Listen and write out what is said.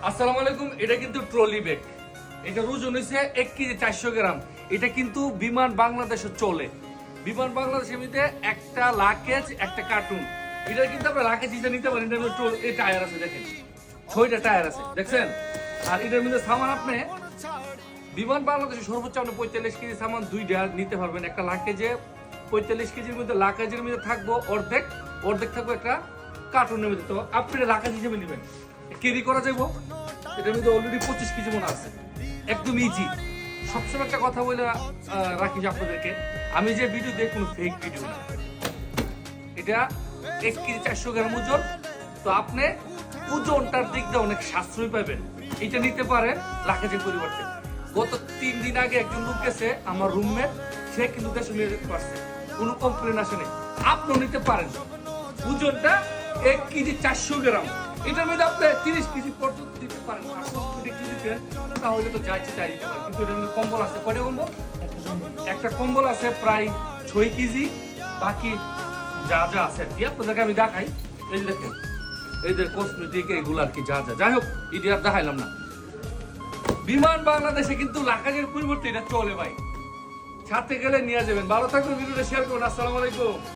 আসসালামু আলাইকুম। এটা কিন্তু ট্রলি ব্যাগ, এটা ওজন হইছে 1 কেজি 400 গ্রাম। এটা কিন্তু বিমান বাংলাদেশে চলে। বিমান বাংলাদেশের মধ্যে একটা লাকেজ একটা কার্টুন, এটা কিন্তু আপনার লাকেজ হিসেবে নিতে পারেন। এটার মধ্যে এই টায়ার আছে, দেখেন 6টা টায়ার আছে, দেখছেন। আর এটার মধ্যে সামান আপনি বিমান বাংলাদেশে সর্বোচ্চ আপনি 45 কেজি সামান 2টা নিতে পারবেন। একটা লাকেজে 45 কেজির মধ্যে, লাকেজের মধ্যে থাকবো অর্ধেক, অর্ধেক থাকবো একটা কার্টুনের মধ্যে। তো আপনি লাকেজ হিসেবে নেবেন, ক্যারি করা যাবো। এটার মধ্যে অলরেডি 25 কেজি মনে আছে, একদম ইজি। সবসময় একটা কথা বলে রাখি যে আপনাদেরকে, আমি যে ভিডিও দিই কোনো ফেক ভিডিও না। এটা 1 কেজি 400 গ্রাম ওজন। তো আপনি ওজনটার দিক দিয়ে অনেক সাশ্রয় পাবেন। এটা নিতে পারেন লাকেজের পরিবর্তে। গত 3 দিন আগে একজন লোক গেছে, আমার রুমমেট, সে কিন্তু দেশে নিয়ে যেতে পারছে, কোনো কমপ্লেন আসেনি। আপনিও নিতে পারেন। ওজনটা 1 কেজি 400 গ্রাম। এটার মধ্যে আপনি 30 কেজি পর্যন্ত দিতে পারেন। তাহলে তো যাইছে তাই দিতে পারেন। কিন্তু এটার মধ্যে কম্বল আছে, কয়টা কম্বল? একটা কম্বল আছে প্রায় 6 কেজি। বাকি যা যা আছে আর কি আপনাদেরকে আমি দেখাই। এই যে দেখেন, এই যে কসমেটিক এগুলো আর কি, যা যা, যাই হোক এটি আর দেখাইলাম না। বিমান বাংলাদেশে কিন্তু লাকাজের পরিবর্তে এটা চলে ভাই, সাথে গেলে নিয়ে যাবেন। ভালো থাকবেন, ভিডিওটা শেয়ার করুন। আসসালামু আলাইকুম।